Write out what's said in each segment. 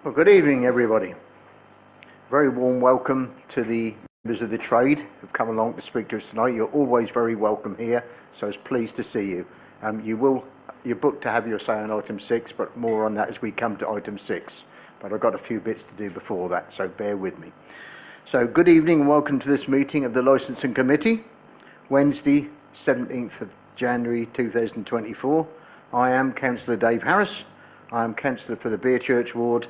Well, good evening, everybody. Very warm welcome to the members of the trade who've come along to speak to us tonight. You're always very welcome here, so it's pleased to see you. You're booked to have your say on item 6, but more on that as we come to item 6. But I've got a few bits to do before that, so bear with me. So good evening and welcome to this meeting of the Licensing Committee, Wednesday, 17th of January 2024. I am Councillor Dave Harris. I am Councillor for the Beerchurch Ward,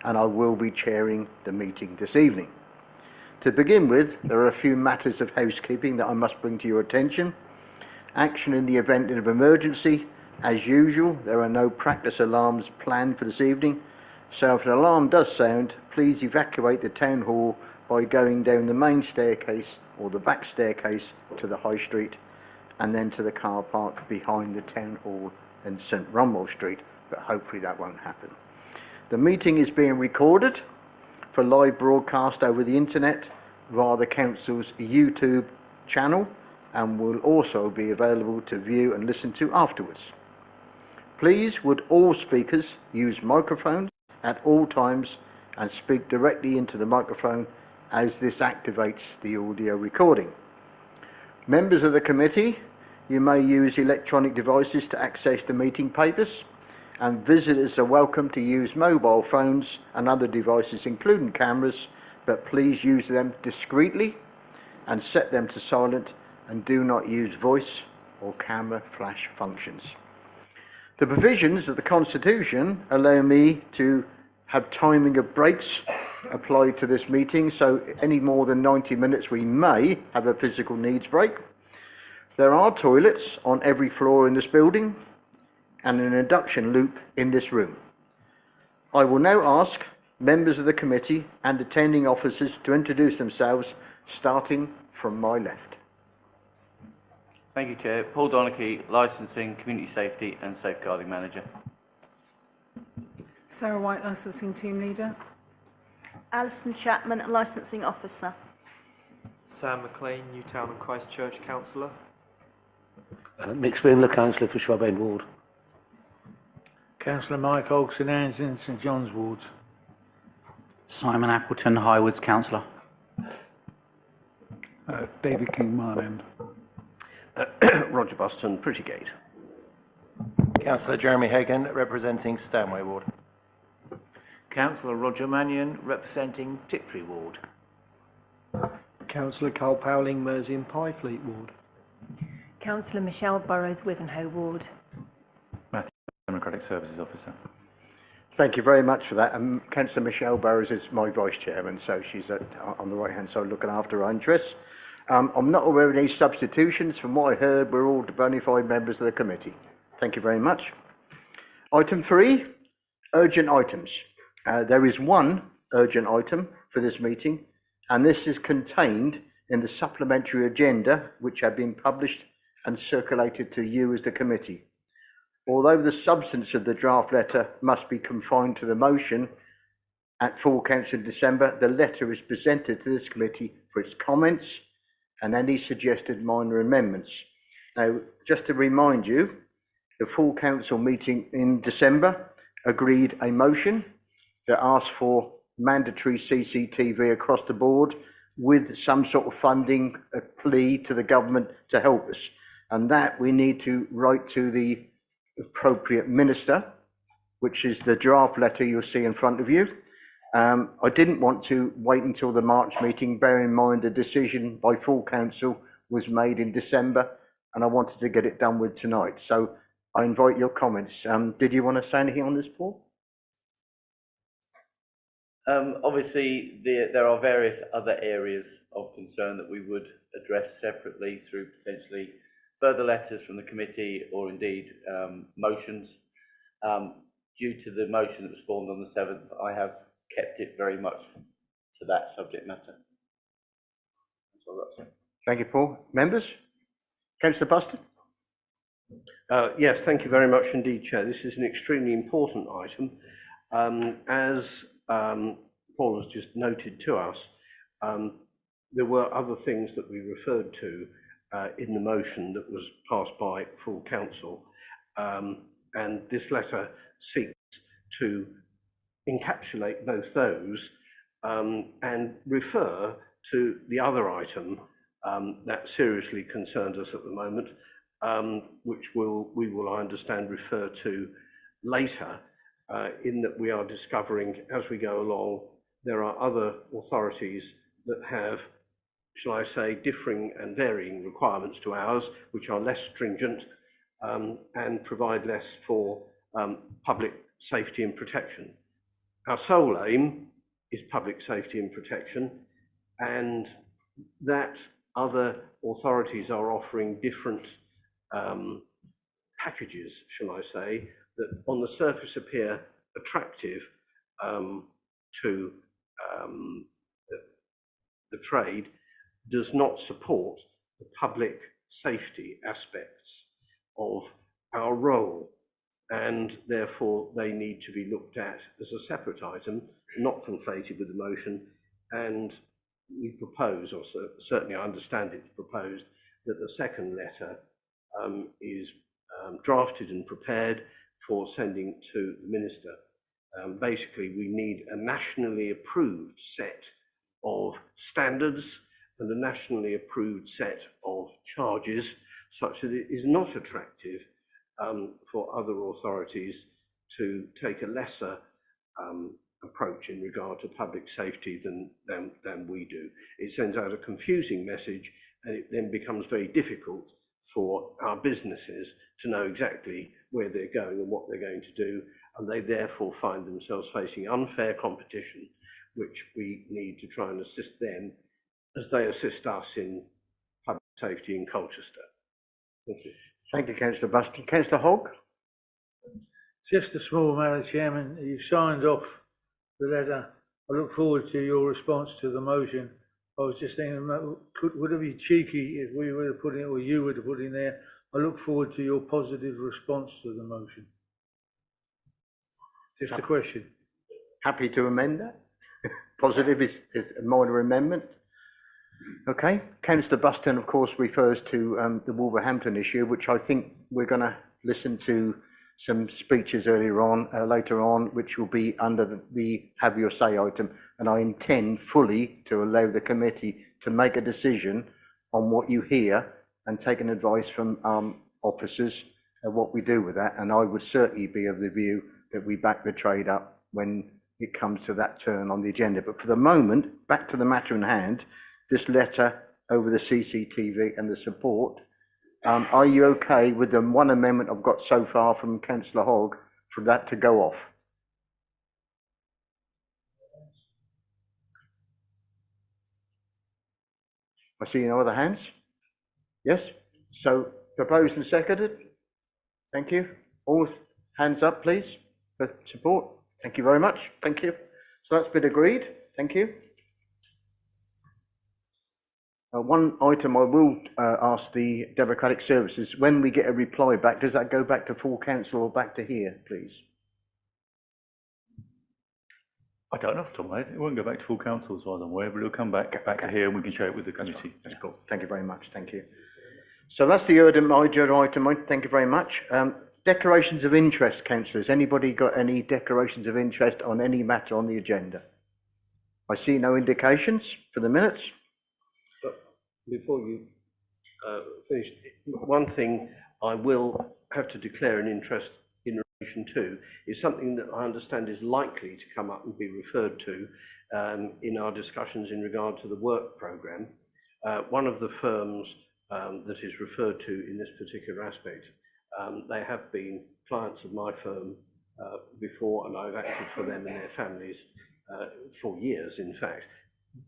and I will be chairing the meeting this evening. To begin with, there are a few matters of housekeeping that I must bring to your attention. Action in the event of emergency. As usual, there are no practice alarms planned for this evening, so if an alarm does sound, please evacuate the Town Hall by going down the main staircase or the back staircase to the High Street and then to the car park behind the Town Hall in St Romwell Street, but hopefully that won't happen. The meeting is being recorded for live broadcast over the internet via the Council's YouTube channel and will also be available to view and listen to afterwards. Please would all speakers use microphones at all times and speak directly into the microphone as this activates the audio recording. Members of the committee, you may use electronic devices to access the meeting papers, and visitors are welcome to use mobile phones and other devices including cameras, but please use them discreetly and set them to silent and do not use voice or camera flash functions. The provisions of the Constitution allow me to have timing of breaks applied to this meeting, so any more than 90 minutes we may have a physical needs break. There are toilets on every floor in this building and an induction loop in this room. I will now ask members of the committee and attending officers to introduce themselves, starting from my left. Thank you, Chair. Paul Donachie, Licensing, Community Safety and Safeguarding Manager. Sarah White, Licensing Team Leader. Alison Chapman, Licensing Officer. Sam McLean, Newtown and Christchurch Councillor. Mick Spindler, Councillor for Shrub End Ward. Councillor Mike Olson, Ansden, St John's Wards. Simon Appleton, Highwoods Councillor. David King, Marland. Roger Buston, Prettygate. Councillor Jeremy Hagan, representing Stanway Ward. Councillor Roger Mannion, representing Tiptree Ward. Councillor Carl Powling, Mersey and Pyfleet Ward. Councillor Michelle Burrows, Wivenhoe Ward. Matthew, Democratic Services Officer. Thank you very much for that. Councillor Michelle Burrows is my Vice Chairman, so she's on the right-hand side looking after our interests. I'm not aware of any substitutions. From what I heard, we're all bona fide members of the committee. Thank you very much. Item 3, urgent items. There is one urgent item for this meeting, and this is contained in the supplementary agenda which have been published and circulated to you as the committee. Although the substance of the draft letter must be confined to the motion at full council in December, the letter is presented to this committee for its comments and any suggested minor amendments. Now, just to remind you, the full council meeting in December agreed a motion that asked for mandatory CCTV across the board with some sort of funding, a plea to the government to help us. And that we need to write to the appropriate minister, which is the draft letter you'll see in front of you. I didn't want to wait until the March meeting, bear in mind the decision by full council was made in December, and I wanted to get it done with tonight. So I invite your comments. Did you want to say anything on this, Paul? Obviously, there are various other areas of concern that we would address separately through potentially further letters from the committee or indeed motions. Due to the motion that was formed on the 7th, I have kept it very much to that subject matter. That's all I've got to say. Thank you, Paul. Members? Councillor Buston? Yes, thank you very much indeed, Chair. This is an extremely important item. As Paul has just noted to us, there were other things that we referred to in the motion that was passed by full council, and this letter seeks to encapsulate both those and refer to the other item that seriously concerns us at the moment, which we will, I understand, refer to later, in that we are discovering as we go along, there are other authorities that have, shall I say, differing and varying requirements to ours, which are less stringent and provide less for public safety and protection. Our sole aim is public safety and protection, and that other authorities are offering different packages, shall I say, that on the surface appear attractive to the trade, does not support the public safety aspects of our role, and therefore they need to be looked at as a separate item, not conflated with the motion. And we propose, or certainly I understand it's proposed, that the second letter is drafted and prepared for sending to the Minister. Basically, we need a nationally approved set of standards and a nationally approved set of charges, such that it is not attractive for other authorities to take a lesser approach in regard to public safety than we do. It sends out a confusing message, and it then becomes very difficult for our businesses to know exactly where they're going and what they're going to do, and they therefore find themselves facing unfair competition, which we need to try and assist them as they assist us in public safety in Colchester. Thank you. Thank you, Councillor Buston. Councillor Hogg? Just a small matter, Chairman. You've signed off the letter. I look forward to your response to the motion. I was just thinking, would it be cheeky if we were to put in, or you were to put in there, I look forward to your positive response to the motion. Just a question. Happy to amend that. Positive is a minor amendment. Okay. Councillor Buston, of course, refers to the Wolverhampton issue, which I think we're going to listen to some speeches later on, which will be under the have your say item. And I intend fully to allow the committee to make a decision on what you hear and take an advice from officers and what we do with that. And I would certainly be of the view that we back the trade up when it comes to that turn on the agenda. But for the moment, back to the matter in hand, this letter over the CCTV and the support. Are you okay with the one amendment I've got so far from Councillor Hogg for that to go off? I see no other hands. Yes, so proposed and seconded. Thank you. All hands up, please, for support. Thank you very much. Thank you. So that's been agreed. Thank you. One item I will ask the Democratic Services, when we get a reply back, does that go back to full council or back to here, please? I don't know off the top of my head. It won't go back to full council as far as I'm aware, but it'll come back to here and we can share it with the committee. That's cool. Thank you very much. Thank you. So that's the agenda item. Thank you very much. Declarations of interest, councillors. Anybody got any declarations of interest on any matter on the agenda? I see no indications for the minutes. Before you finish, one thing I will have to declare an interest in relation to is something that I understand is likely to come up and be referred to in our discussions in regard to the work programme. One of the firms that is referred to in this particular aspect, they have been clients of my firm before, and I've acted for them and their families for years, in fact.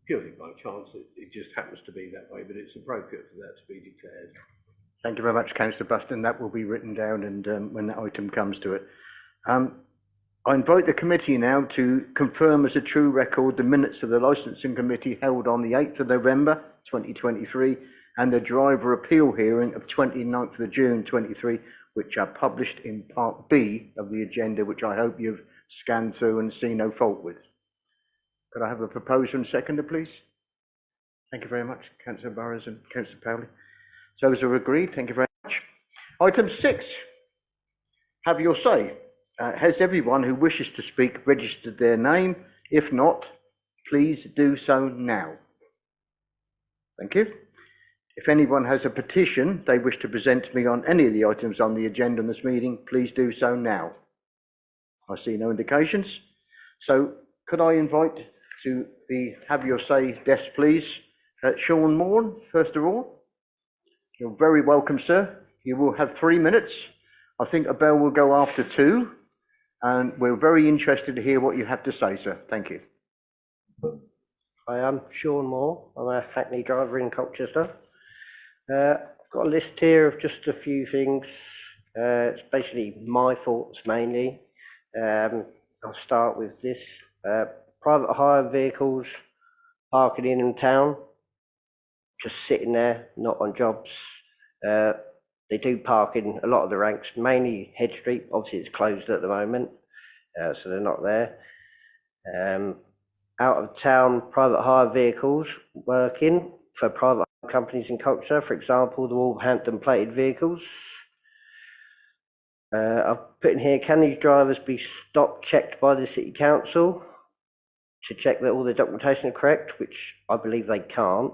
Purely by chance, it just happens to be that way, but it's appropriate for that to be declared. Thank you very much, Councillor Buston. That will be written down, and when that item comes to it. I invite the committee now to confirm as a true record the minutes of the Licensing Committee held on the 8th of November 2023 and the driver appeal hearing of 29th of June 23, which are published in Part B of the agenda, which I hope you've scanned through and see no fault with. Could I have a proposer and seconder, please? Thank you very much, Councillor Burrows and Councillor Powley. So those are agreed. Thank you very much. Item 6, have your say. Has everyone who wishes to speak registered their name? If not, please do so now. Thank you. If anyone has a petition they wish to present to me on any of the items on the agenda in this meeting, please do so now. I see no indications. So could I invite to the Have Your Say desk, please, Sean Moore, first of all. You're very welcome, sir. You will have 3 minutes. I think a bell will go after 2, and we're very interested to hear what you have to say, sir. Thank you. I am Sean Moore. I'm a Hackney driver in Colchester. I've got a list here of just a few things. It's basically my thoughts mainly. I'll start with this. Private hire vehicles parking in town, just sitting there, not on jobs. They do park in a lot of the ranks, mainly Head Street. Obviously it's closed at the moment, so they're not there. Out of town private hire vehicles working for private hire companies in Colchester, for example, the Wolverhampton plated vehicles. I've put in here, can these drivers be stopped, checked by the City Council to check that all the documentation is correct, which I believe they can't.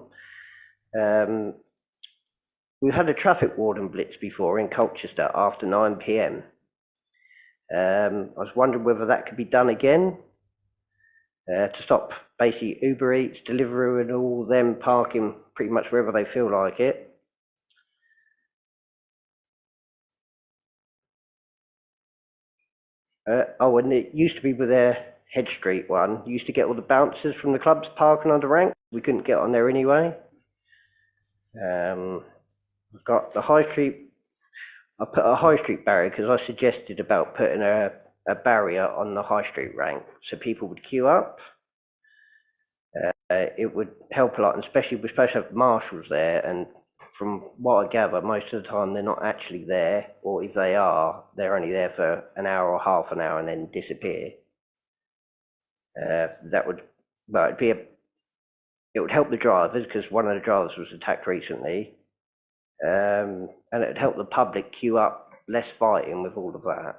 We've had a traffic warden blitz before in Colchester after 9 PM. I was wondering whether that could be done again to stop basically Uber Eats, Deliveroo and all them parking pretty much wherever they feel like it. And it used to be with their Head Street one, you used to get all the bouncers from the clubs parking under rank. We couldn't get on there anyway. I've got the High Street. I put a High Street barrier because I suggested about putting a barrier on the High Street rank so people would queue up. It would help a lot, and especially we're supposed to have marshals there, and from what I gather, most of the time they're not actually there, or if they are, they're only there for an hour or half an hour and then disappear. That would, well, it would help the drivers because one of the drivers was attacked recently, and it'd help the public queue up, less fighting with all of that.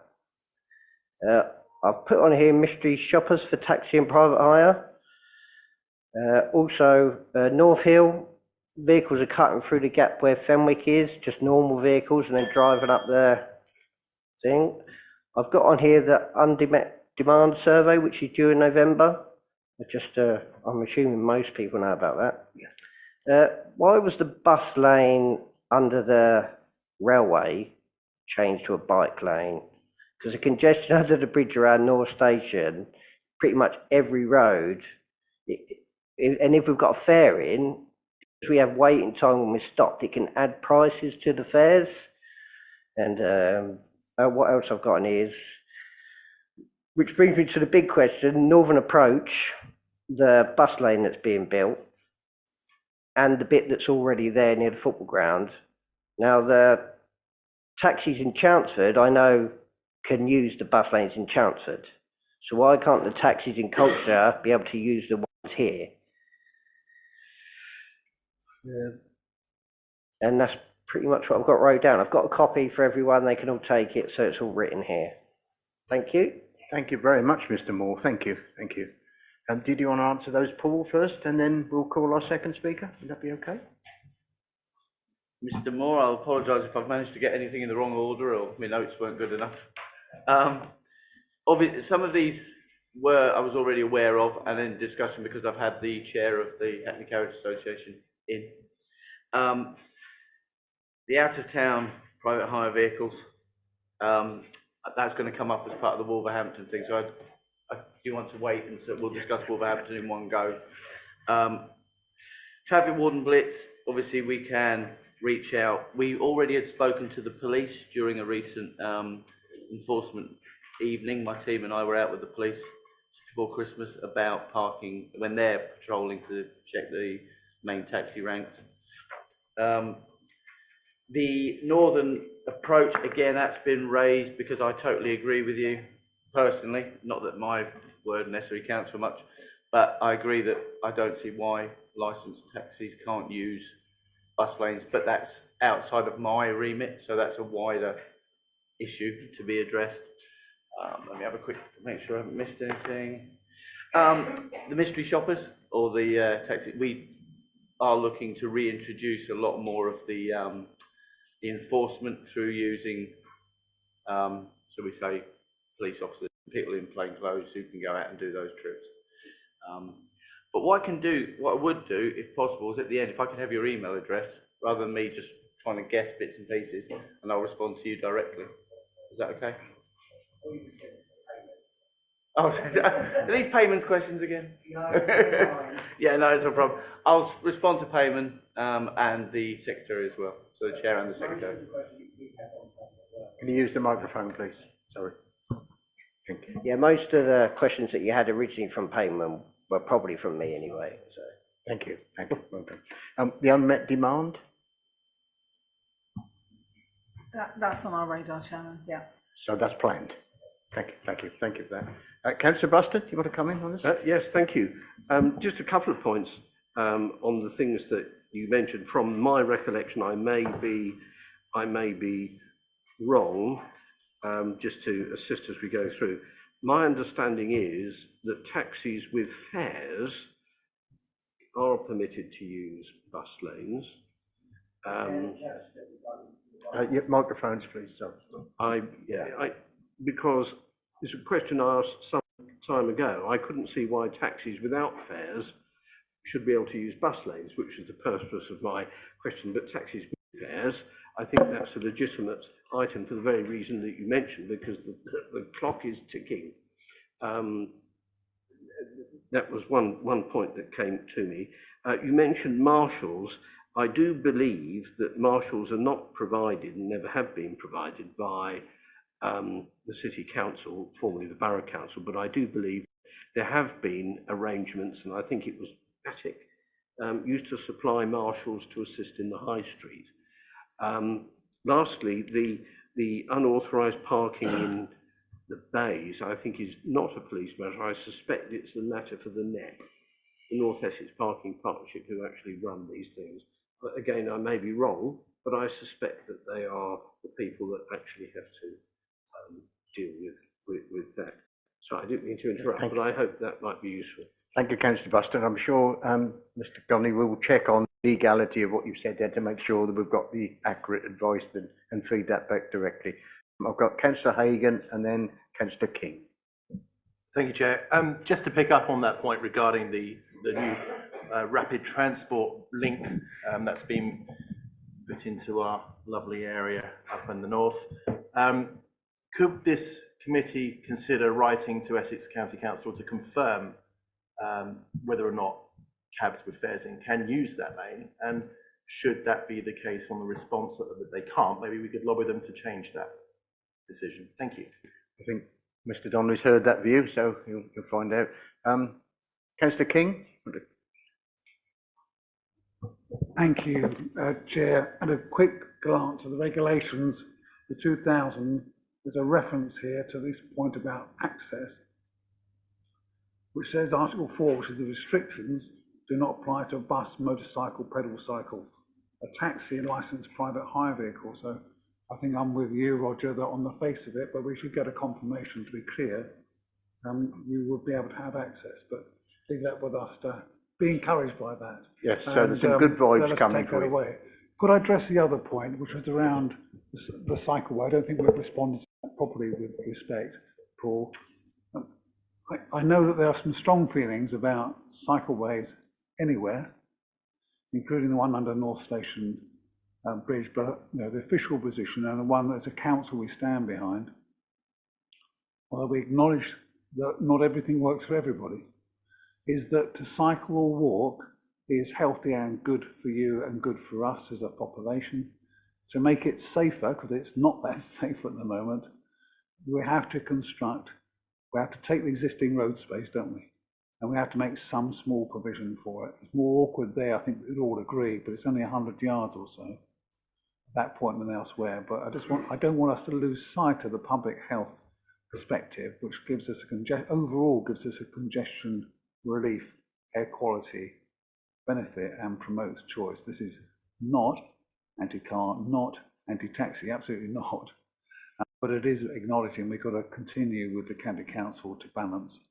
I've put on here mystery shoppers for taxi and private hire. Also, North Hill, vehicles are cutting through the gap where Fenwick is, just normal vehicles, and then driving up the thing. I've got on here the demand survey, which is due in November. I'm assuming most people know about that. Why was the bus lane under the railway changed to a bike lane? Because the congestion under the bridge around North Station, pretty much every road, and if we've got a fare in, if we have waiting time when we're stopped, it can add prices to the fares. And what else I've got in here is, which brings me to the big question, Northern Approach, the bus lane that's being built, and the bit that's already there near the football ground. Now, the taxis in Chelmsford, I know, can use the bus lanes in Chelmsford. So why can't the taxis in Colchester be able to use the ones here? And that's pretty much what I've got wrote down. I've got a copy for everyone, they can all take it, so it's all written here. Thank you. Thank you very much, Mr. Moore. Thank you. Thank you. Did you want to answer those, Paul, first, and then we'll call our second speaker? Would that be okay? Mr. Moore, I'll apologise if I've managed to get anything in the wrong order or my notes weren't good enough. Obviously, some of these I was already aware of and in discussion because I've had the chair of the Hackney Carriage Association in. The out-of-town private hire vehicles, that's going to come up as part of the Wolverhampton thing. So do you want to wait and so we'll discuss Wolverhampton in one go. Traffic warden blitz, obviously we can reach out. We already had spoken to the police during a recent enforcement evening. My team and I were out with the police just before Christmas about parking when they're patrolling to check the main taxi ranks. The Northern Approach, again, that's been raised because I totally agree with you personally, not that my word necessarily counts for much, but I agree that I don't see why licensed taxis can't use bus lanes, but that's outside of my remit, so that's a wider issue to be addressed. Let me have a quick, make sure I haven't missed anything. The mystery shoppers or the taxi, we are looking to reintroduce a lot more of the enforcement through using, so we say, police officers, people in plain clothes who can go out and do those trips. But what I would do, if possible, is at the end, if I could have your email address, rather than me just trying to guess bits and pieces, and I'll respond to you directly. Is that okay? Oh, are these payments questions again? Yeah, no, it's no problem. I'll respond to payment and the secretary as well. So the chair and the secretary. Can you use the microphone, please? Sorry. Thank you. Yeah, most of the questions that you had originally from payment were probably from me anyway, so. Thank you. Thank you. Well done. The unmet demand? That's on our radar, Chairman, yeah. So that's planned. Thank you. Thank you. Thank you for that. Councillor Buston, you want to come in on this? Yes, thank you. Just a couple of points on the things that you mentioned. From my recollection, I may be wrong, just to assist as we go through. My understanding is that taxis with fares are permitted to use bus lanes. Microphones, please. So. Because it's a question I asked some time ago. I couldn't see why taxis without fares should be able to use bus lanes, which is the purpose of my question. But taxis with fares, I think that's a legitimate item for the very reason that you mentioned, because the clock is ticking. That was one point that came to me. You mentioned marshals. I do believe that marshals are not provided and never have been provided by the City Council, formerly the Borough Council, but I do believe there have been arrangements, and I think it was Attic, used to supply marshals to assist in the High Street. Lastly, the unauthorised parking in the bays, I think, is not a police matter. I suspect it's a matter for the NEP, the North Essex Parking Partnership, who actually run these things. But again, I may be wrong, but I suspect that they are the people that actually have to deal with that. So I didn't mean to interrupt, but I hope that might be useful. Thank you, Councillor Buston. I'm sure Mr. Connolly will check on the legality of what you've said there to make sure that we've got the accurate advice and feed that back directly. I've got Councillor Hagan and then Councillor King. Thank you, Chair. Just to pick up on that point regarding the new rapid transport link that's been put into our lovely area up in the north. Could this committee consider writing to Essex County Council to confirm whether or not cabs with fares in can use that lane? And should that be the case on the response that they can't, maybe we could lobby them to change that decision. Thank you. I think Mr. Donnelly's heard that view, so you'll find out. Councillor King? Thank you, Chair. At a quick glance at the regulations, the 2000, there's a reference here to this point about access, which says Article 4, which is the restrictions, do not apply to a bus, motorcycle, pedal cycle, a taxi, and licensed private hire vehicle. So I think I'm with you, Roger, that on the face of it, but we should get a confirmation to be clear, you would be able to have access, but leave that with us to be encouraged by that. Yes, so there's some good vibes coming for you. Could I address the other point, which was around the cycleway? I don't think we've responded to that properly with respect, Paul. I know that there are some strong feelings about cycleways anywhere, including the one under North Station Bridge, but the official position and the one that as a council we stand behind, although we acknowledge that not everything works for everybody, is that to cycle or walk is healthy and good for you and good for us as a population. To make it safer, because it's not that safe at the moment, we have to take the existing road space, don't we? And we have to make some small provision for it. It's more awkward there, I think we'd all agree, but it's only 100 yards or so at that point than elsewhere. But I don't want us to lose sight of the public health perspective, which gives us overall gives us a congestion relief, air quality benefit and promotes choice. This is not anti-car, not anti-taxi, absolutely not. but it is acknowledging we've got to continue with the county council to balance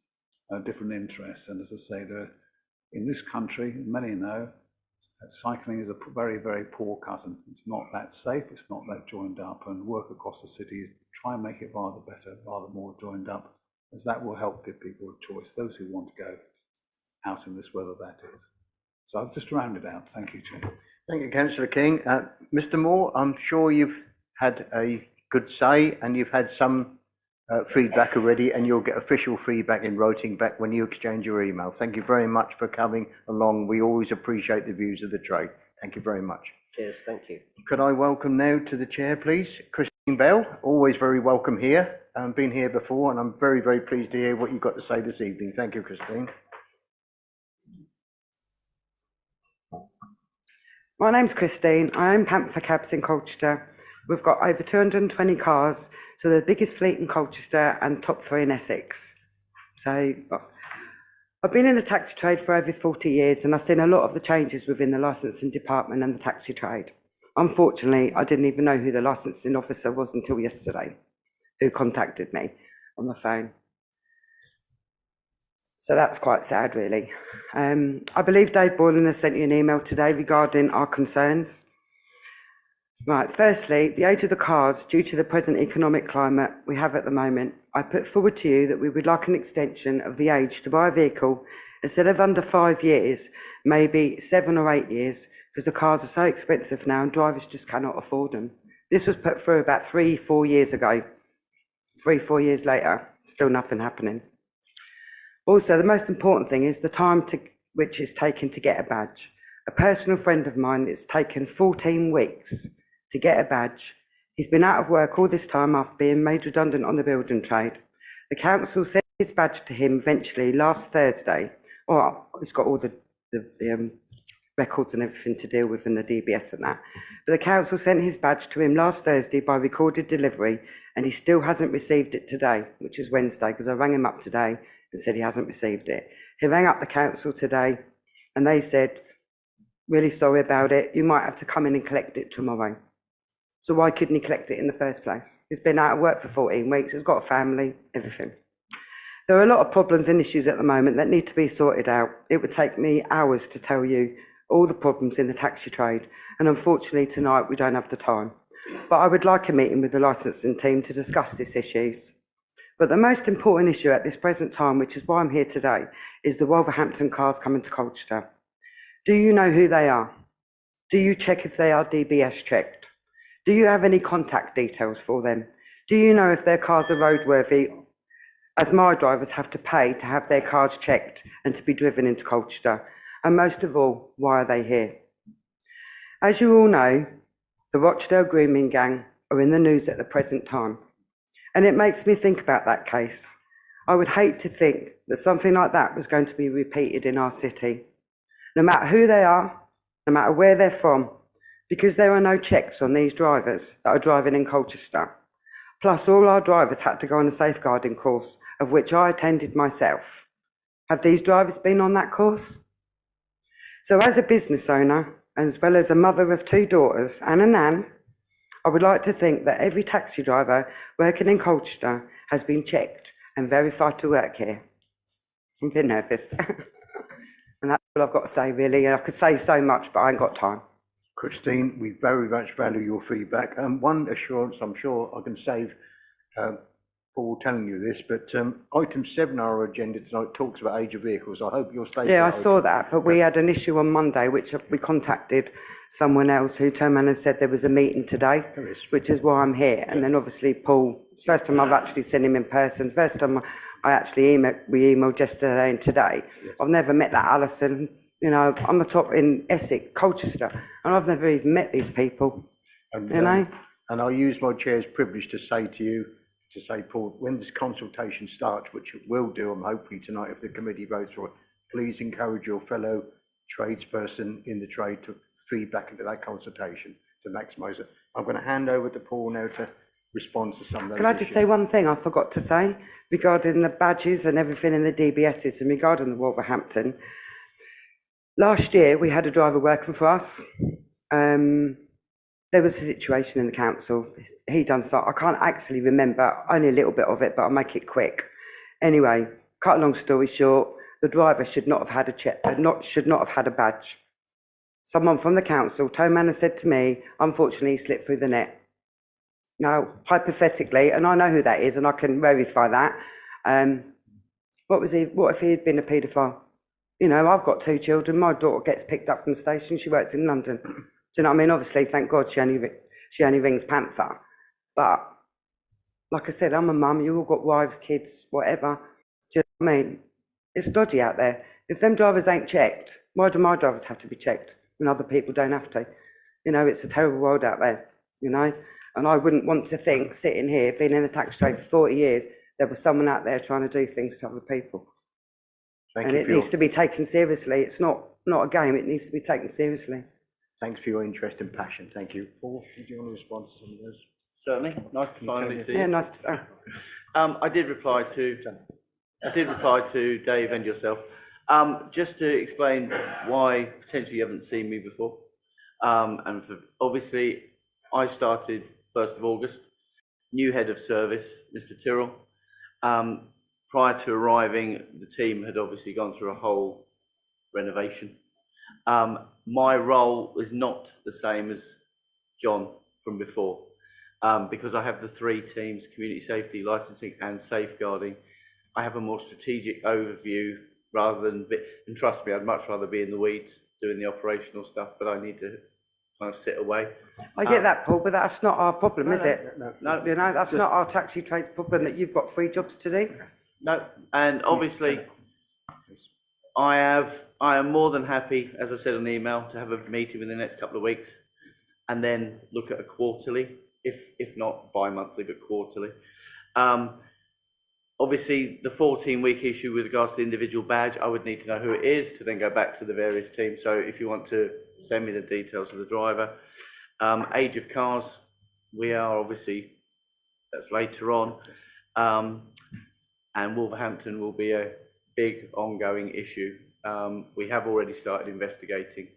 different interests. And as I say, in this country, many know, cycling is a very, very poor cousin. It's not that safe, it's not that joined up, and work across the city is try and make it rather better, rather more joined up, as that will help give people a choice, those who want to go out in this weather, that is. So I've just rounded out. Thank you, Chair. Thank you, Councillor King. Mr Moore, I'm sure you've had a good say and you've had some feedback already, and you'll get official feedback in writing back when you exchange your email. Thank you very much for coming along. We always appreciate the views of the trade. Thank you very much. Cheers, thank you. Could I welcome now to the chair, please, Christine Bell, always very welcome here. Been here before, and I'm very, very pleased to hear what you've got to say this evening. Thank you, Christine. My name's Christine. I own Panther Cabs in Colchester. We've got over 220 cars, so they're the biggest fleet in Colchester and top 3 in Essex. So I've been in the taxi trade for over 40 years, and I've seen a lot of the changes within the licensing department and the taxi trade. Unfortunately, I didn't even know who the licensing officer was until yesterday, who contacted me on the phone. So that's quite sad, really. I believe Dave Boylan has sent you an email today regarding our concerns. Right, firstly, the age of the cars, due to the present economic climate we have at the moment, I put forward to you that we would like an extension of the age to buy a vehicle instead of under 5 years, maybe 7 or 8 years, because the cars are so expensive now and drivers just cannot afford them. This was put through about 3-4 years ago. 3-4 years later, still nothing happening. Also, the most important thing is the time which is taken to get a badge. A personal friend of mine, it's taken 14 weeks to get a badge. He's been out of work all this time after being made redundant on the building trade. The council sent his badge to him eventually last Thursday. Oh, he's got all the records and everything to deal with, and the DBS and that. But the council sent his badge to him last Thursday by recorded delivery, and he still hasn't received it today, which is Wednesday, because I rang him up today and said he hasn't received it. He rang up the council today and they said, really sorry about it, you might have to come in and collect it tomorrow. So why couldn't he collect it in the first place? He's been out of work for 14 weeks, he's got a family, everything. There are a lot of problems and issues at the moment that need to be sorted out. It would take me hours to tell you all the problems in the taxi trade, and unfortunately tonight we don't have the time. But I would like a meeting with the licensing team to discuss these issues. But the most important issue at this present time, which is why I'm here today, is the Wolverhampton cars coming to Colchester. Do you know who they are? Do you check if they are DBS checked? Do you have any contact details for them? Do you know if their cars are roadworthy, as my drivers have to pay to have their cars checked and to be driven into Colchester? And most of all, why are they here? As you all know, the Rochdale grooming gang are in the news at the present time. And it makes me think about that case. I would hate to think that something like that was going to be repeated in our city. No matter who they are, no matter where they're from, because there are no checks on these drivers that are driving in Colchester. Plus, all our drivers had to go on a safeguarding course, of which I attended myself. Have these drivers been on that course? So as a business owner, as well as a mother of 2 daughters and a nan, I would like to think that every taxi driver working in Colchester has been checked and verified to work here. I'm a bit nervous. And that's all I've got to say, really. I could say so much, but I ain't got time. Christine, we very much value your feedback. One assurance I'm sure I can save Paul telling you this, but item 7 on our agenda tonight talks about age of vehicles. I hope you'll stay. Yeah, I saw that, but we had an issue on Monday, which we contacted someone else who turned around and said there was a meeting today, which is why I'm here. And then obviously Paul, it's the first time I've actually seen him in person. First time I actually we emailed yesterday and today. I've never met that Alison. You know, I'm a top in Essex, Colchester, and I've never even met these people, you know. And I use my chair's privilege to say to you, Paul, when this consultation starts, which it will do, hopefully tonight if the committee votes for it, please encourage your fellow tradesperson in the trade to feed back into that consultation to maximise it. I'm going to hand over to Paul now to respond to some of those Can I just say one thing I forgot to say regarding the badges and everything in the DBSs and regarding the Wolverhampton? Last year, we had a driver working for us. there was a situation in the council. He done so. I can't actually remember only a little bit of it, but I'll make it quick. Anyway, cut a long story short, the driver should not have had a check, should not have had a badge. Someone from the council, Toman, has said to me, unfortunately, he slipped through the net. Now, hypothetically, and I know who that is, and I can verify that. What if he had been a paedophile? You know, I've got 2 children. My daughter gets picked up from the station. She works in London. Do you know what I mean? Obviously, thank God she only rings Panther. But like I said, I'm a mum. You all got wives, kids, whatever. Do you know what I mean? It's dodgy out there. If them drivers ain't checked, why do my drivers have to be checked when other people don't have to? You know, it's a terrible world out there, you know? And I wouldn't want to think, sitting here, being in the taxi trade for 40 years, there was someone out there trying to do things to other people. And it needs to be taken seriously. It's not a game, it needs to be taken seriously. Thanks for your interest and passion. Thank you. Paul, did you want to respond to some of those? Certainly. Nice to finally see you. Yeah, nice to see you. I did reply to Dave and yourself. Just to explain why potentially you haven't seen me before. Obviously, I started 1st of August, new head of service, Mr. Tyrrell. Prior to arriving, the team had obviously gone through a whole renovation. My role is not the same as John from before, because I have the 3 teams, community safety, licensing and safeguarding. I have a more strategic overview rather than, and trust me, I'd much rather be in the weeds doing the operational stuff, but I need to kind of sit away. I get that, Paul, but that's not our problem, is it? No. You know, that's not our taxi trade's problem, that you've got 3 jobs to do. No, and obviously, I am more than happy, as I said on the email, to have a meeting within the next couple of weeks, and then look at a quarterly, if not bi-monthly, but quarterly. Obviously, the 14-week issue with regards to the individual badge, I would need to know who it is to then go back to the various teams. So if you want to send me the details of the driver. Age of cars, we are obviously, that's later on. And Wolverhampton will be a big ongoing issue. We have already started investigating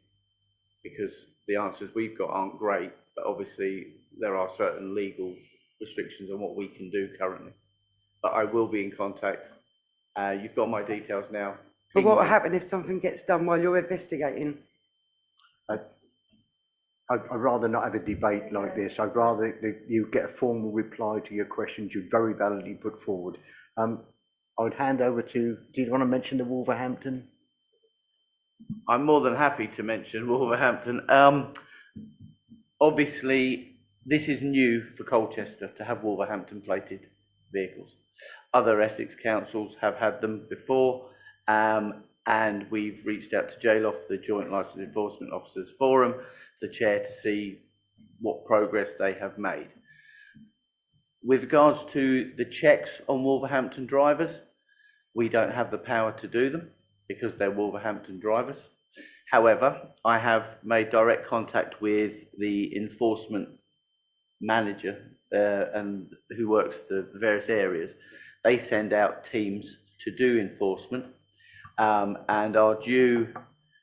because the answers we've got aren't great, but obviously there are certain legal restrictions on what we can do currently. But I will be in contact. You've got my details now. But what will happen if something gets done while you're investigating? I'd rather not have a debate like this. I'd rather that you get a formal reply to your questions you very validly put forward. I would hand over to, do you want to mention the Wolverhampton? I'm more than happy to mention Wolverhampton. Obviously, this is new for Colchester to have Wolverhampton plated vehicles. Other Essex councils have had them before, and we've reached out to JLOF, the Joint Licensed Enforcement Officers Forum, the chair, to see what progress they have made. With regards to the checks on Wolverhampton drivers, we don't have the power to do them because they're Wolverhampton drivers. However, I have made direct contact with the enforcement manager and who works the various areas. They send out teams to do enforcement and are due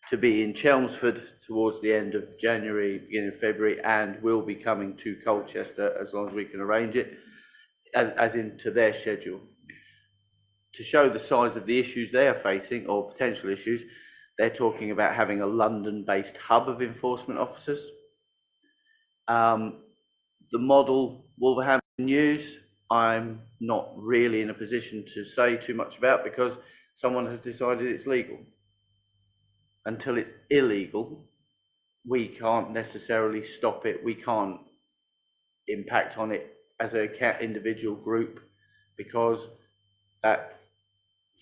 to be in Chelmsford towards the end of January, beginning of February, and will be coming to Colchester as long as we can arrange it, as into their schedule. To show the size of the issues they are facing, or potential issues, they're talking about having a London-based hub of enforcement officers. The model Wolverhampton use, I'm not really in a position to say too much about because someone has decided it's legal. Until it's illegal, we can't necessarily stop it. We can't impact on it as an individual group because that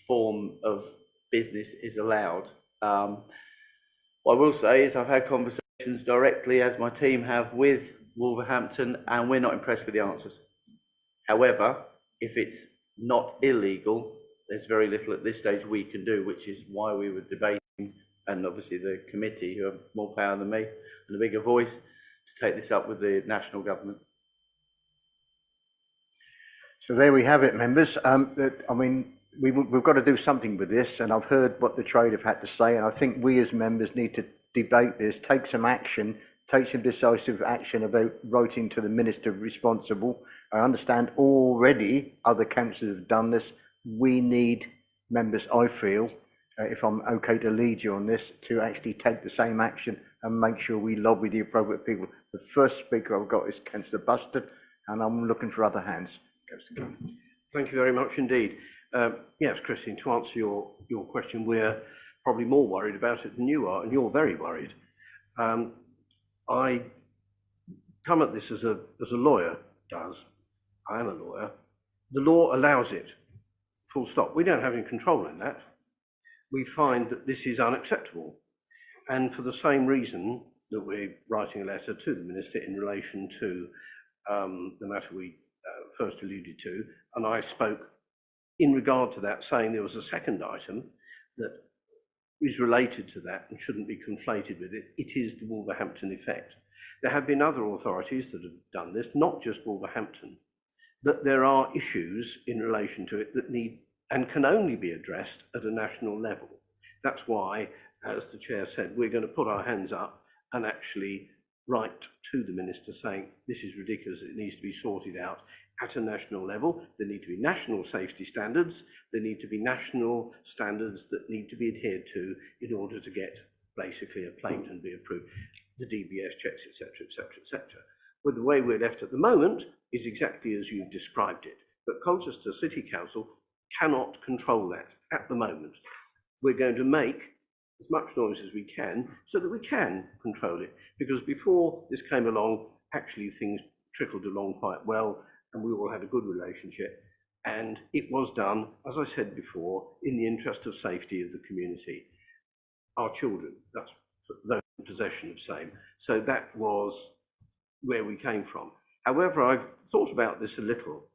form of business is allowed. What I will say is I've had conversations directly, as my team have, with Wolverhampton, and we're not impressed with the answers. However, if it's not illegal, there's very little at this stage we can do, which is why we were debating, and obviously the committee, who have more power than me and a bigger voice, to take this up with the national government. So there we have it, members. I mean, we've got to do something with this, and I've heard what the trade have had to say, and I think we as members need to debate this, take some action take some decisive action about writing to the minister responsible. I understand already other councillors have done this. We need members, I feel, if I'm okay to lead you on this, to actually take the same action and make sure we lobby the appropriate people. The first speaker I've got is Councillor Bustard, and I'm looking for other hands. Thank you very much indeed. Yes, Christine, to answer your question, we're probably more worried about it than you are, and you're very worried. I come at this as a lawyer does. I am a lawyer. The law allows it, full stop. We don't have any control in that. We find that this is unacceptable. And for the same reason that we're writing a letter to the Minister in relation to the matter we first alluded to, and I spoke in regard to that, saying there was a second item that is related to that and shouldn't be conflated with it. It is the Wolverhampton effect. There have been other authorities that have done this, not just Wolverhampton, but there are issues in relation to it that need and can only be addressed at a national level. That's why, as the Chair said, we're going to put our hands up and actually write to the Minister saying this is ridiculous, it needs to be sorted out at a national level. There need to be national safety standards, there need to be national standards that need to be adhered to in order to get basically a plate and be approved, the DBS checks, etc., etc., etc. But the way we're left at the moment is exactly as you've described it. But Colchester City Council cannot control that at the moment. We're going to make as much noise as we can so that we can control it, because before this came along, actually things trickled along quite well and we all had a good relationship, and it was done, as I said before, in the interest of safety of the community. Our children, that's those in possession of same. So that was where we came from. However, I've thought about this a little,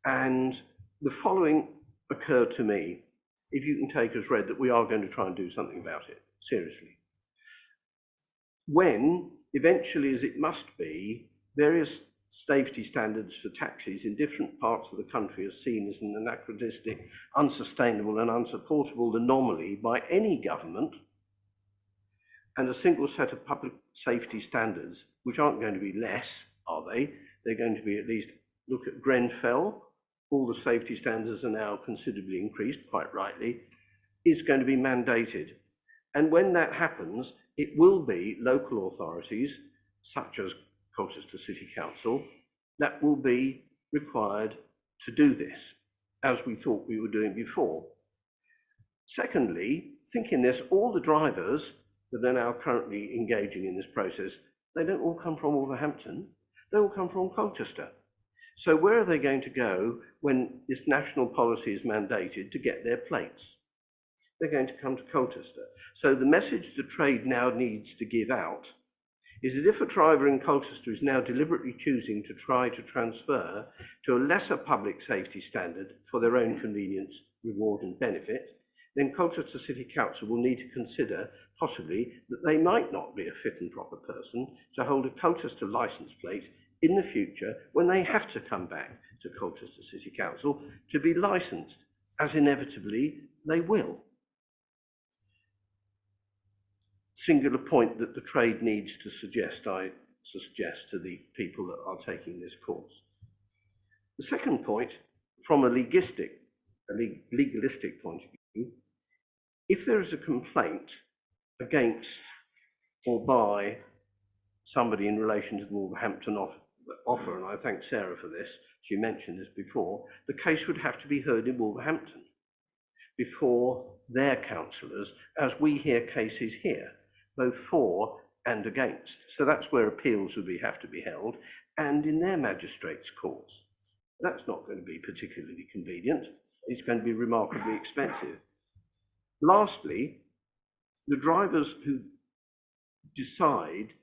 and the following occurred to me, if you can take as read, that we are going to try and do something about it, seriously. When, eventually as it must be, various safety standards for taxis in different parts of the country are seen as an anachronistic, unsustainable and unsupportable anomaly by any government, and a single set of public safety standards, which aren't going to be less, are they? They're going to be at least, look at Grenfell, all the safety standards are now considerably increased, quite rightly, is going to be mandated. And when that happens, it will be local authorities, such as Colchester City Council, that will be required to do this, as we thought we were doing before. Secondly, thinking this, all the drivers that are now currently engaging in this process, they don't all come from Wolverhampton, they all come from Colchester. So where are they going to go when this national policy is mandated to get their plates? They're going to come to Colchester. So the message the trade now needs to give out is that if a driver in Colchester is now deliberately choosing to try to transfer to a lesser public safety standard for their own convenience, reward and benefit, then Colchester City Council will need to consider possibly that they might not be a fit and proper person to hold a Colchester licence plate in the future when they have to come back to Colchester City Council to be licensed, as inevitably they will. Singular point that the trade needs to suggest, I suggest to the people that are taking this course. The second point, from a legalistic point of view, if there is a complaint against or by somebody in relation to the Wolverhampton offer, and I thank Sarah for this, she mentioned this before, the case would have to be heard in Wolverhampton before their councillors, as we hear cases here, both for and against. So that's where appeals would have to be held, and in their magistrates' courts. That's not going to be particularly convenient. It's going to be remarkably expensive. Lastly, the drivers who decide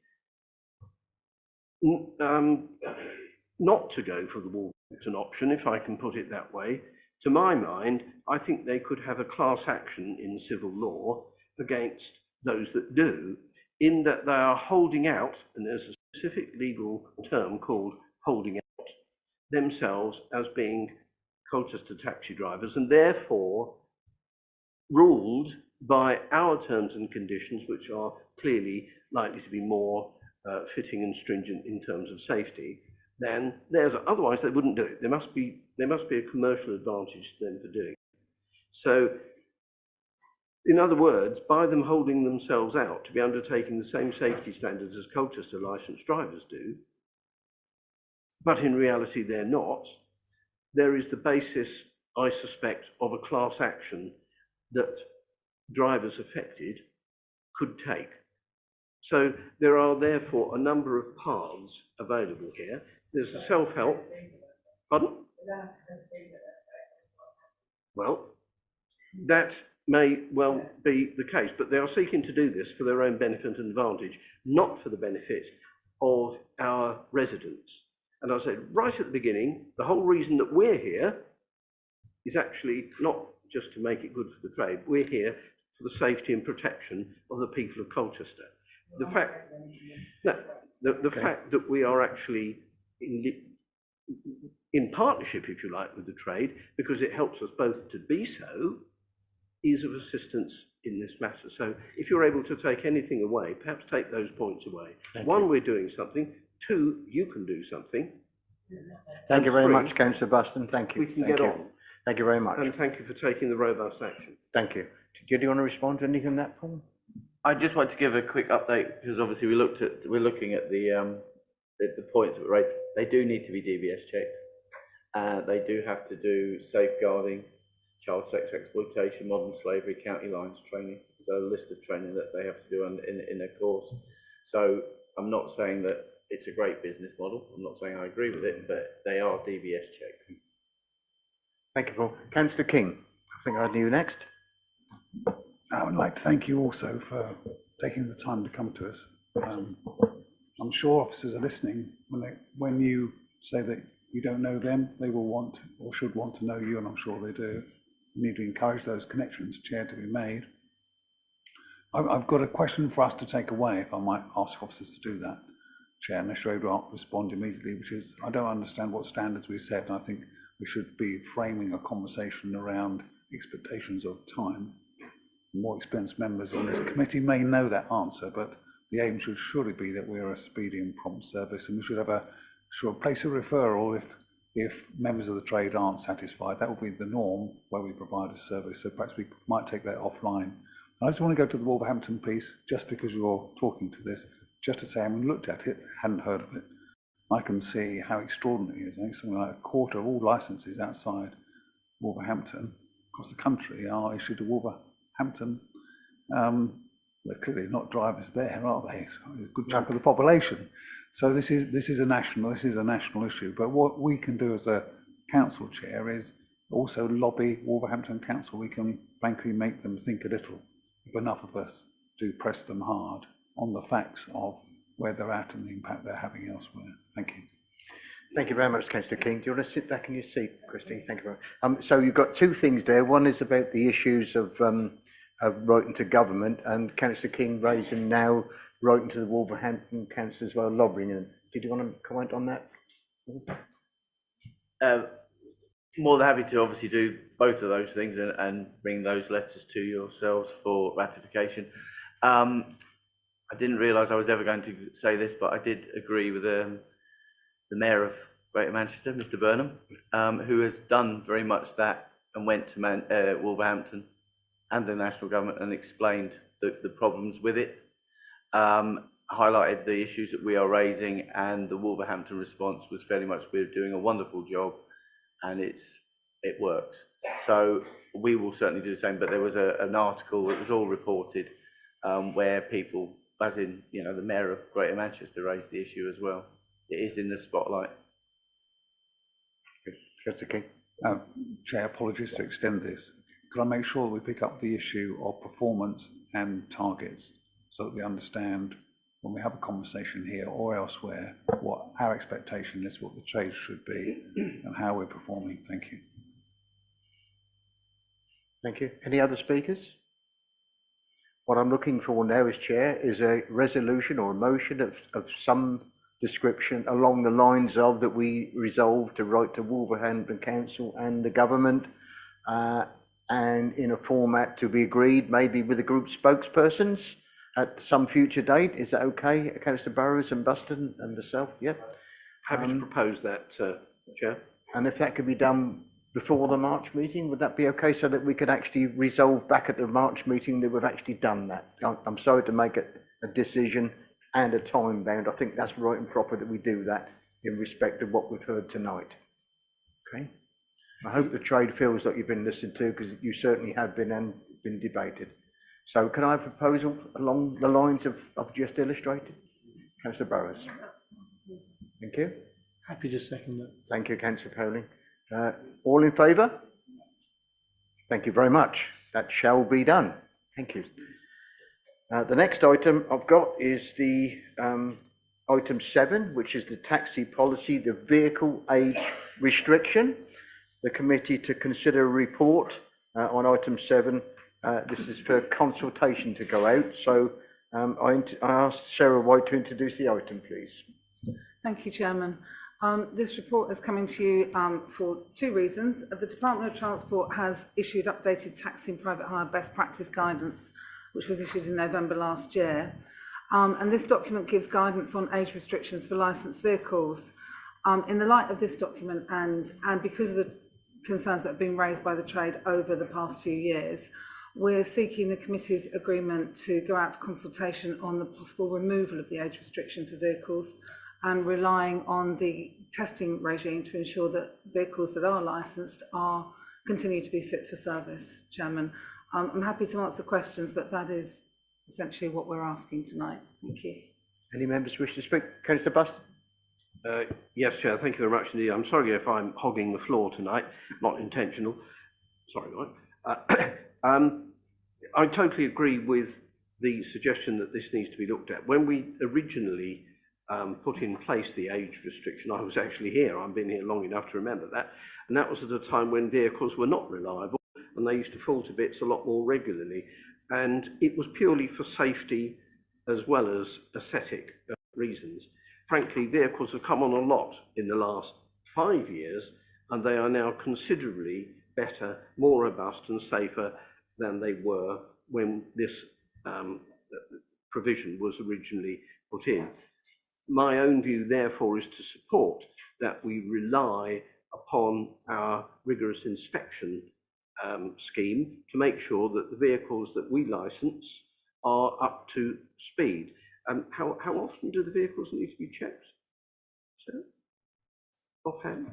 not to go for the Wolverhampton option, if I can put it that way, to my mind, I think they could have a class action in civil law against those that do, in that they are holding out, and there's a specific legal term called holding out, themselves as being Colchester taxi drivers, and therefore ruled by our terms and conditions, which are clearly likely to be more fitting and stringent in terms of safety, then there's, otherwise they wouldn't do it. There must be a commercial advantage to them for doing it. So, in other words, by them holding themselves out to be undertaking the same safety standards as Colchester licensed drivers do, but in reality they're not, there is the basis, I suspect, of a class action that drivers affected could take. So there are therefore a number of paths available here. There's the self-help. Pardon? Well, that may well be the case, but they are seeking to do this for their own benefit and advantage, not for the benefit of our residents. And I said right at the beginning, the whole reason that we're here is actually not just to make it good for the trade. We're here for the safety and protection of the people of Colchester. The fact that the fact that we are actually in partnership, if you like, with the trade, because it helps us both to be so, is of assistance in this matter. So if you're able to take anything away, perhaps take those points away. One, we're doing something. Two, you can do something. Thank you very much, Councillor Buston. Thank you. We can get on. Thank you very much. And thank you for taking the robust action. Thank you. Do you want to respond to anything on that, Paul? I just want to give a quick update because obviously we're looking at the points that were raised. They do need to be DBS checked. They do have to do safeguarding, child sex exploitation, modern slavery, county lines training. There's a list of training that they have to do in their course. So I'm not saying that it's a great business model. I'm not saying I agree with it, but they are DBS checked. Thank you, Paul. Councillor King, I think I'd you next. I would like to thank you also for taking the time to come to us. I'm sure officers are listening. When you say that you don't know them, they will want or should want to know you, and I'm sure they do. We need to encourage those connections, Chair, to be made. I've got a question for us to take away, if I might ask officers to do that, Chair, unless you're able to respond immediately, which is, I don't understand what standards we set, and I think we should be framing a conversation around expectations of time. More experienced members on this committee may know that answer, but the aim should surely be that we're a speedy and prompt service, and we should have place a referral if members of the trade aren't satisfied. That will be the norm where we provide a service, so perhaps we might take that offline. I just want to go to the Wolverhampton piece, just because you're talking to this, just to say, I haven't looked at it, hadn't heard of it. I can see how extraordinary it is. I think something like a quarter of all licences outside Wolverhampton across the country are issued to Wolverhampton. They're clearly not drivers there, are they? It's a good chunk of the population. So this is a national issue. But what we can do as a council chair is also lobby Wolverhampton Council. We can frankly make them think a little, if enough of us do press them hard on the facts of where they're at and the impact they're having elsewhere. Thank you. Thank you very much, Councillor King. Do you want to sit back in your seat, Christine? Thank you very much. So you've got two things there. One is about the issues of writing to government, and Councillor King raising now writing to the Wolverhampton Council as well, lobbying them. Did you want to comment on that? More than happy to obviously do both of those things and bring those letters to yourselves for ratification. I didn't realise I was ever going to say this, but I did agree with the Mayor of Greater Manchester, Mr Burnham, who has done very much that and went to Wolverhampton and the national government and explained the problems with it, highlighted the issues that we are raising, and the Wolverhampton response was fairly much, we're doing a wonderful job and it works. So we will certainly do the same, but there was an article that was all reported where people, as in, you know, the Mayor of Greater Manchester raised the issue as well. It is in the spotlight. Councillor King. Chair, apologies to extend this. Could I make sure that we pick up the issue of performance and targets so that we understand when we have a conversation here or elsewhere what our expectation is, what the trade should be and how we're performing? Thank you. Thank you. Any other speakers? What I'm looking for now as chair is a resolution or a motion of some description along the lines of that we resolve to write to Wolverhampton Council and the government and in a format to be agreed maybe with the group spokespersons at some future date. Is that okay, Councillor Burrows and Buston and myself? Yep. Happy to propose that, Chair. And if that could be done before the March meeting, would that be okay, so that we could actually resolve back at the March meeting that we've actually done that? I'm sorry to make it a decision and a time bound. I think that's right and proper that we do that in respect of what we've heard tonight. Okay. I hope the trade feels like you've been listened to, because you certainly have been and been debated. So can I have a proposal along the lines of just illustrated? Councillor Burrows. Thank you. Happy to second that. Thank you, Councillor Poling. All in favour? Thank you very much. That shall be done. Thank you. The next item I've got is the item 7, which is the taxi policy, the vehicle age restriction. The committee to consider a report on item 7. This is for consultation to go out. So I asked Sarah White to introduce the item, please. Thank you, Chairman. This report is coming to you for 2 reasons. The Department of Transport has issued updated taxi and private hire best practice guidance, which was issued in November last year. And this document gives guidance on age restrictions for licensed vehicles. In the light of this document and because of the concerns that have been raised by the trade over the past few years, we're seeking the committee's agreement to go out to consultation on the possible removal of the age restriction for vehicles, and relying on the testing regime to ensure that vehicles that are licensed continue to be fit for service, Chairman. I'm happy to answer questions, but that is essentially what we're asking tonight. Thank you. Any members wish to speak? Councillor Buston? Yes, Chair, thank you very much indeed. I'm sorry if I'm hogging the floor tonight, not intentional. Sorry, Mike. I totally agree with the suggestion that this needs to be looked at. When we originally put in place the age restriction, I was actually here. I've been here long enough to remember that. And that was at a time when vehicles were not reliable and they used to fall to bits a lot more regularly. And it was purely for safety as well as aesthetic reasons. Frankly, vehicles have come on a lot in the last 5 years, and they are now considerably better, more robust and safer than they were when this provision was originally put in. My own view, therefore, is to support that we rely upon our rigorous inspection scheme to make sure that the vehicles that we licence are up to speed. How often do the vehicles need to be checked? So, offhand?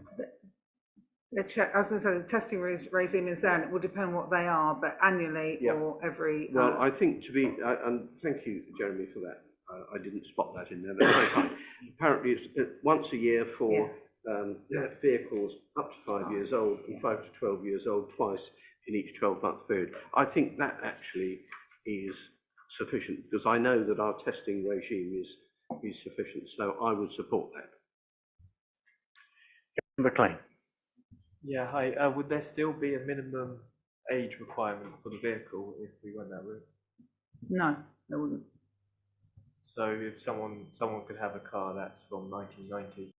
As I said, the testing regime is there, and it will depend what they are, but annually or every... Well, I think and thank you, Jeremy, for that. I didn't spot that in there, but very fine. Apparently it's once a year for vehicles up to 5 years old and 5 to 12 years old, twice in each 12-month period. I think that actually is sufficient, because I know that our testing regime is sufficient, so I would support that. McLean. Yeah, hi. Would there still be a minimum age requirement for the vehicle if we went that route? No, there wouldn't. So if someone could have a car that's from 1990,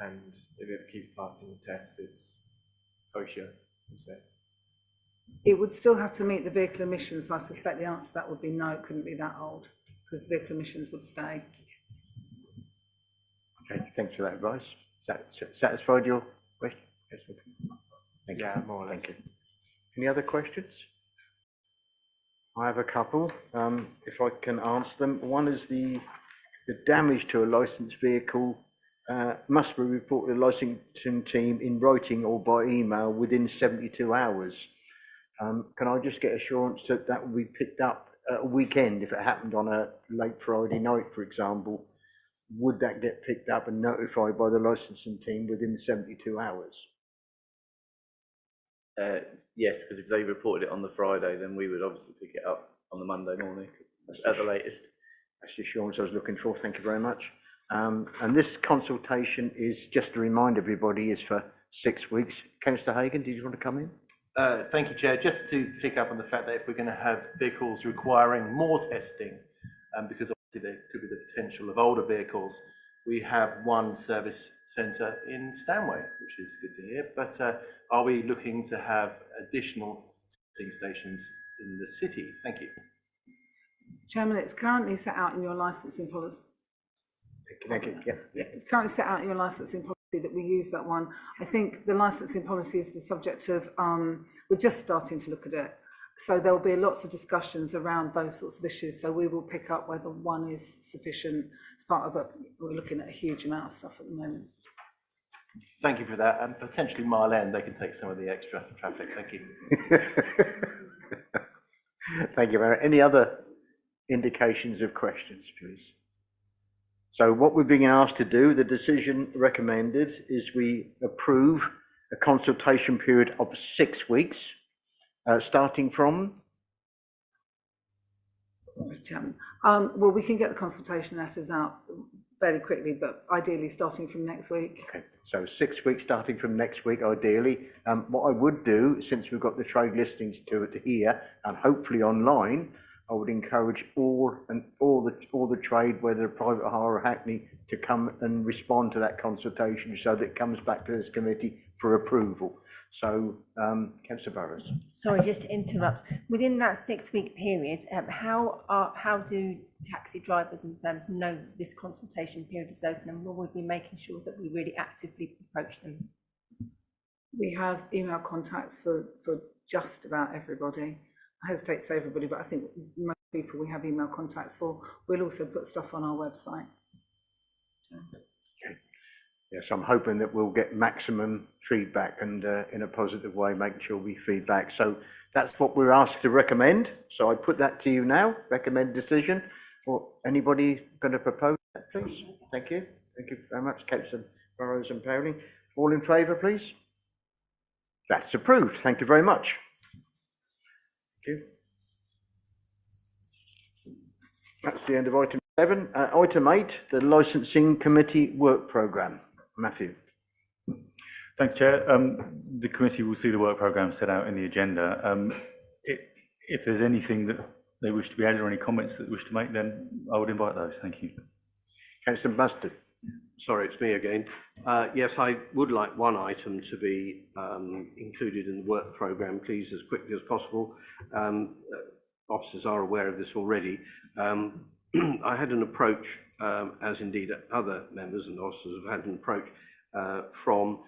and if it keeps passing the test, it's kosher, you say? It would still have to meet the vehicle emissions, so I suspect the answer to that would be no, it couldn't be that old, because the vehicle emissions would stay. Okay, thanks for that advice. Satisfied your question? Yes, okay. Thank you. Yeah, more or less. Thank you. Any other questions? I have a couple, if I can answer them. One is the damage to a licensed vehicle must be reported to the licensing team in writing or by email within 72 hours. Can I just get assurance that that will be picked up at a weekend if it happened on a late Friday night, for example? Would that get picked up and notified by the licensing team within 72 hours? Yes, because if they reported it on the Friday, then we would obviously pick it up on the Monday morning at the latest. That's the assurance I was looking for. Thank you very much. And this consultation is, just to remind everybody, is for 6 weeks. Councillor Hagan, did you want to come in? Thank you, Chair. Just to pick up on the fact that if we're going to have vehicles requiring more testing, because obviously there could be the potential of older vehicles, we have one service centre in Stanway, which is good to hear. But are we looking to have additional testing stations in the city? Thank you. Chairman, it's currently set out in your licensing policy. Thank you. Yeah. It's currently set out in your licensing policy that we use that one. I think the licensing policy is the subject of, we're just starting to look at it. So there'll be lots of discussions around those sorts of issues. So we will pick up whether one is sufficient as part of it. We're looking at a huge amount of stuff at the moment. Thank you for that, and potentially Mile End, they can take some of the extra traffic. Thank you. Thank you, Mayor. Any other indications of questions, please? So what we're being asked to do, the decision recommended is we approve a consultation period of 6 weeks, starting from? Sorry, Chairman. Well, we can get the consultation letters out fairly quickly, but ideally starting from next week. Okay, so 6 weeks starting from next week, ideally. What I would do, since we've got the trade listings to it here and hopefully online, I would encourage all the trade, whether private hire or Hackney, to come and respond to that consultation so that it comes back to this committee for approval. So, Councillor Burrows. Sorry, just to interrupt. Within that 6 week period, how do taxi drivers and firms know this consultation period is open, and will we be making sure that we really actively approach them? We have email contacts for just about everybody. I hesitate to say everybody, but I think most people we have email contacts for. We'll also put stuff on our website. Okay. Yes, I'm hoping that we'll get maximum feedback and in a positive way, making sure we feedback. So that's what we're asked to recommend. So I put that to you now, recommend decision. Or anybody going to propose that, please? Thank you. Thank you very much, Councillor Burrows and Powling. All in favour, please? That's approved. Thank you very much. Thank you. That's the end of item 7. Item 8, the Licensing Committee Work Programme. Matthew. Thanks, Chair. The committee will see the work programme set out in the agenda. If there's anything that they wish to be added or any comments that they wish to make, then I would invite those. Thank you. Councillor Mustard. Sorry, it's me again. Yes, I would like one item to be included in the work programme, please, as quickly as possible. Officers are aware of this already. I had an approach, as indeed other members and officers have had an approach from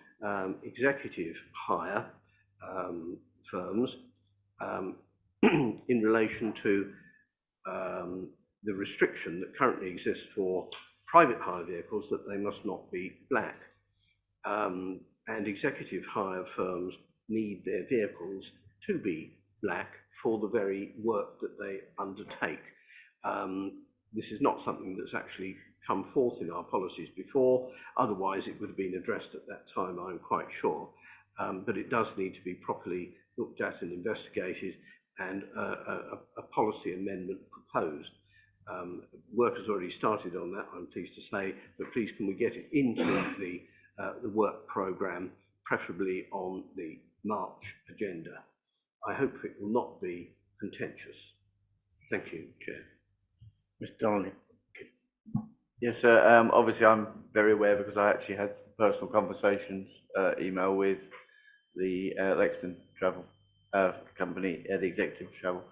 executive hire firms in relation to the restriction that currently exists for private hire vehicles, that they must not be black. And executive hire firms need their vehicles to be black for the very work that they undertake. This is not something that's actually come forth in our policies before, otherwise it would have been addressed at that time, I'm quite sure. But it does need to be properly looked at and investigated, and a policy amendment proposed. Work has already started on that, I'm pleased to say, but please can we get it into the work programme, preferably on the March agenda. I hope it will not be contentious. Thank you, Chair. Mr. Donnelly. Yes, sir. Obviously, I'm very aware because I actually had personal conversations, email with the Lexington Travel company, the executive travel,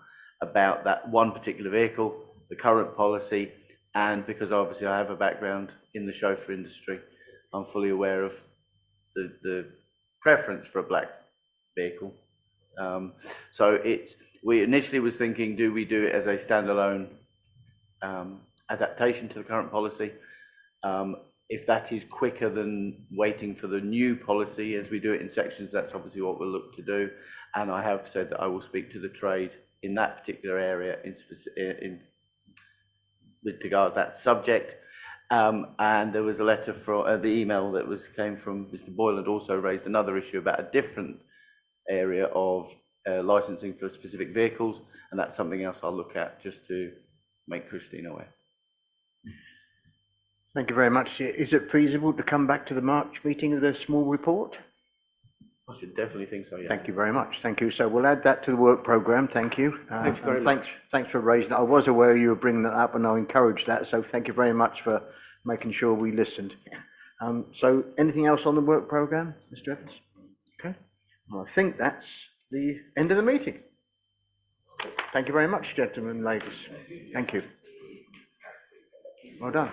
about that one particular vehicle, the current policy, and because obviously I have a background in the chauffeur industry, I'm fully aware of the preference for a black vehicle. So we initially was thinking, do we do it as a standalone adaptation to the current policy? If that is quicker than waiting for the new policy as we do it in sections, that's obviously what we'll look to do. And I have said that I will speak to the trade in that particular area with regard to that subject. And there was a letter from the email that came from Mr. Boyle had also raised another issue about a different area of licensing for specific vehicles, and that's something else I'll look at just to make Christine aware. Thank you very much. Is it feasible to come back to the March meeting with a small report? I should definitely think so, yeah. Thank you very much. Thank you. So we'll add that to the work programme. Thank you. Thank you very much. Thanks for raising it. I was aware you were bringing that up and I encouraged that. So thank you very much for making sure we listened. So anything else on the work programme, Mr. Evans? Okay. Well, I think that's the end of the meeting. Thank you very much, gentlemen and ladies. Thank you. Well done.